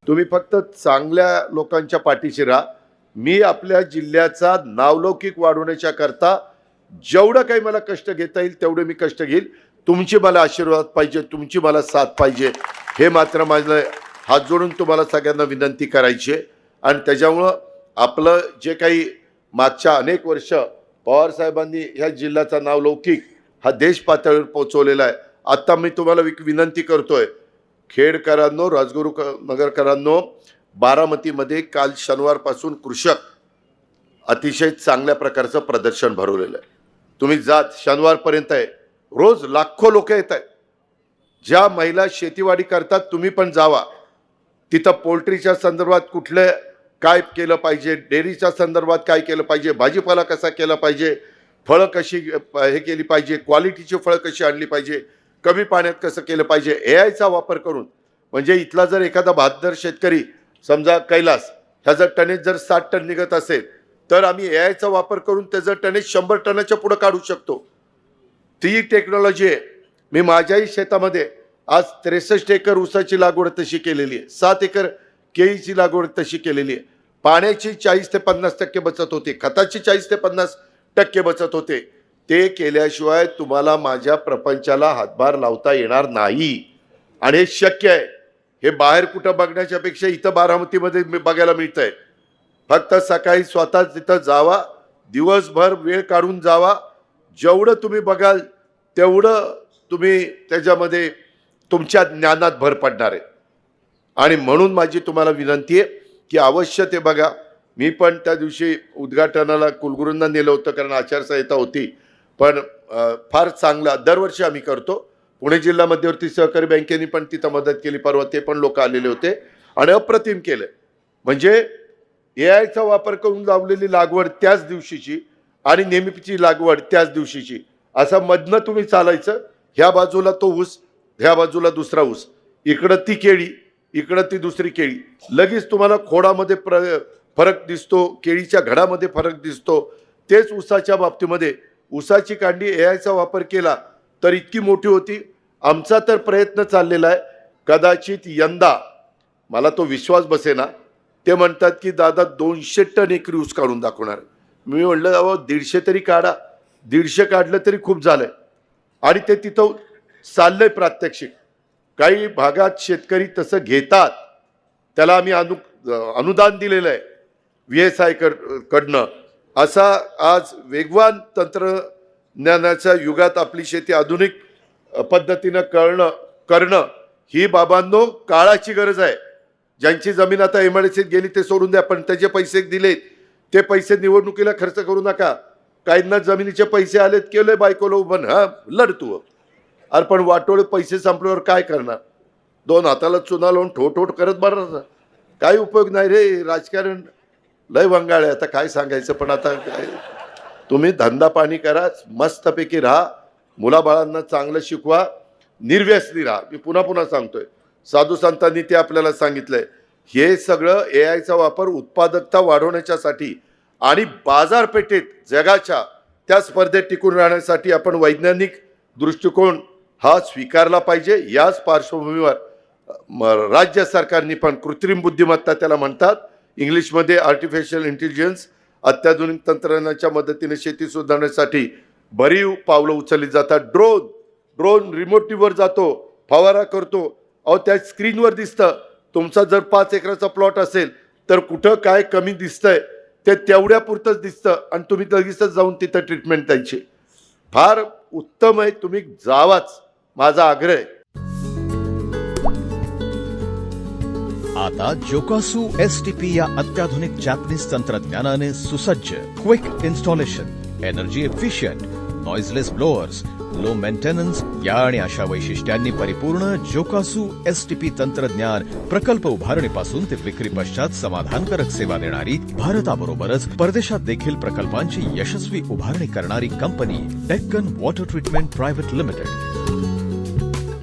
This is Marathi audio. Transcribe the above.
तुम्ही फक्त चांगल्या लोकांच्या पाठीशी राहा. मी आपल्या जिल्ह्याचा नावलौकिक वाढवण्याच्या करता जेवढं काही मला कष्ट घेता येईल तेवढे मी कष्ट घेईल. तुमची मला आशीर्वाद पाहिजे, तुमची मला साथ पाहिजे, हे मात्र माझं हात जोडून तुम्हाला सगळ्यांना विनंती करायची आहे. आणि त्याच्यामुळं आपलं जे काही मागच्या अनेक वर्ष पवार साहेबांनी ह्या जिल्ह्याचा नावलौकिक हा देश पातळीवर पोहोचवलेला आहे. आता मी तुम्हाला विनंती करतोय, खेडकरांनो, राजगुरुनगरकरांनो, बारामतीमध्ये काल शनिवारपासून कृषक अतिशय चांगल्या प्रकारचं प्रदर्शन भरवलेलं आहे. तुम्ही जात शनिवारपर्यंत आहे, रोज लाखो लोक येत आहेत. ज्या महिला शेतीवाडी करतात तुम्ही पण जावा. तिथं पोल्ट्रीच्या संदर्भात कुठलं काय केलं पाहिजे, डेअरीच्या संदर्भात काय केलं पाहिजे, भाजीपाला कसा केला पाहिजे, फळं कशी हे केली पाहिजे, क्वालिटीची फळं कशी आणली पाहिजे, कमी पाण्यात कसं केलं पाहिजे, एआयचा वापर करून. म्हणजे इथला जर एखादा बहादर शेतकरी समजा कैलास ह्याचा टनेज जर 60 टन निघत असेल तर आम्ही एआयचा वापर करून त्याचं टनेज 100 टनाच्या पुढे काढू शकतो. ती टेक्नॉलॉजी आहे. मी माझ्याही शेतामध्ये आज 63 एकर ऊसाची लागवड तशी केलेली आहे, 7 एकर केळीची लागवड तशी केलेली आहे. पाण्याची 40 ते 50% बचत होते, खताची 40 ते 50% बचत होते. ते केल्याशिवाय तुम्हाला माझ्या प्रपंचाला हातभार लावता येणार नाही. आणि हे शक्य आहे. हे बाहेर कुठं बघण्याच्या पेक्षा इथं बारामतीमध्ये बघायला मिळतंय. फक्त सकाळी स्वतः तिथं जावा, दिवसभर वेळ काढून जावा. जेवढं तुम्ही बघाल तेवढं तुम्ही त्याच्यामध्ये तुमच्या ज्ञानात भर पडणार आहे. आणि म्हणून माझी तुम्हाला विनंती आहे की अवश्य ते बघा. मी पण त्या दिवशी उद्घाटनाला कुलगुरूंना नेलं होतं कारण आचारसंहिता होती. पण फार चांगला दरवर्षी आम्ही करतो. पुणे जिल्हा मध्यवर्ती सहकारी बँकेने पण तिथं मदत केली. परवा ते पण लोक आलेले होते आणि अप्रतिम केलं. म्हणजे एआयचा वापर करून लावलेली लागवड त्याच दिवशीची आणि नेहमीची लागवड त्याच दिवशीची, असं मधनं तुम्ही चालायचं. ह्या बाजूला तो ऊस, ह्या बाजूला दुसरा ऊस, इकडं ती केळी, इकडं ती दुसरी केळी. लगेच तुम्हाला खोडामध्ये फरक दिसतो, केळीच्या घडामध्ये फरक दिसतो. तेच ऊसाच्या बाबतीमध्ये ऊसाची कांडी एआयचा वापर केला तर इतकी मोठी होती. आमचा तर प्रयत्न चाललेला आहे. कदाचित यंदा मला तो विश्वास बसेना, ते म्हणतात की दादा 200 टन एकरी ऊस काढून दाखवणार. मी म्हटलं अहो 150 तरी काढा. 150 काढलं तरी खूप झालंय. आणि ते तिथं चाललंय प्रात्यक्षिक. काही भागात शेतकरी तसं घेतात, त्याला आम्ही अनुदान दिलेलं आहे VSI कडनं. असा आज वेगवान तंत्रज्ञानाच्या युगात आपली शेती आधुनिक पद्धतीनं करणं ही बाबांनो काळाची गरज आहे. ज्यांची जमीन आता एमआयडीसीत गेली ते सोडून द्या, पण त्याचे पैसे दिलेत ते पैसे निवडणुकीला खर्च करू नका. काहींना जमिनीचे पैसे आलेत, केले बायकोला उभं, हा लढतो. अरे पण वाटोळे पैसे संपल्यावर काय करणार? 2 हाताला चुना लावून ठोठ करत बरं काही उपयोग नाही रे. राजकारण लय वंगाळ आहे. आता काय सांगायचं, पण आता काय, तुम्ही धंदा पाणी करा, मस्तपैकी राहा, मुलाबाळांना चांगलं शिकवा, निर्व्यसनी राहा. मी पुन्हा पुन्हा सांगतोय, साधू संतांनी ते आपल्याला सांगितलंय. हे सगळं एआयचा वापर उत्पादकता वाढवण्याच्यासाठी आणि बाजारपेठेत जगाच्या त्या स्पर्धेत टिकून राहण्यासाठी आपण वैज्ञानिक दृष्टिकोन हा स्वीकारला पाहिजे. याच पार्श्वभूमीवर राज्य सरकारने पण कृत्रिम बुद्धिमत्ता त्याला म्हणतात इंग्लिशमध्ये आर्टिफिशियल इंटेलिजन्स, अत्याधुनिक तंत्रज्ञानाच्या मदतीने शेती सुधारण्यासाठी भरीव पावलं उचलली जातात. ड्रोन रिमोटवर जातो, फवारा करतो. अहो त्या स्क्रीनवर दिसतं. तुमचा जर 5 एकराचा प्लॉट असेल तर कुठं काय कमी दिसतंय ते तेवढ्यापुरतंच दिसतं आणि तुम्ही लगेचच जाऊन तिथं ट्रीटमेंट द्यायची. फार उत्तम आहे. तुम्ही जावाच, माझा आग्रह आहे. आता जोकासू STP या अत्याधुनिक जॅपनीज तंत्रज्ञानाने सुसज्ज, quick installation, energy efficient, noiseless blowers, low maintenance या आणि अशा वैशिष्ट्यांनी परिपूर्ण जोकासू STP तंत्रज्ञान प्रकल्प उभारणीपासून ते विक्री पश्चात समाधानकारक सेवा देणारी, भारताबरोबरच परदेशात देखील प्रकल्पांची यशस्वी उभारणी करणारी company Deccan water treatment private limited.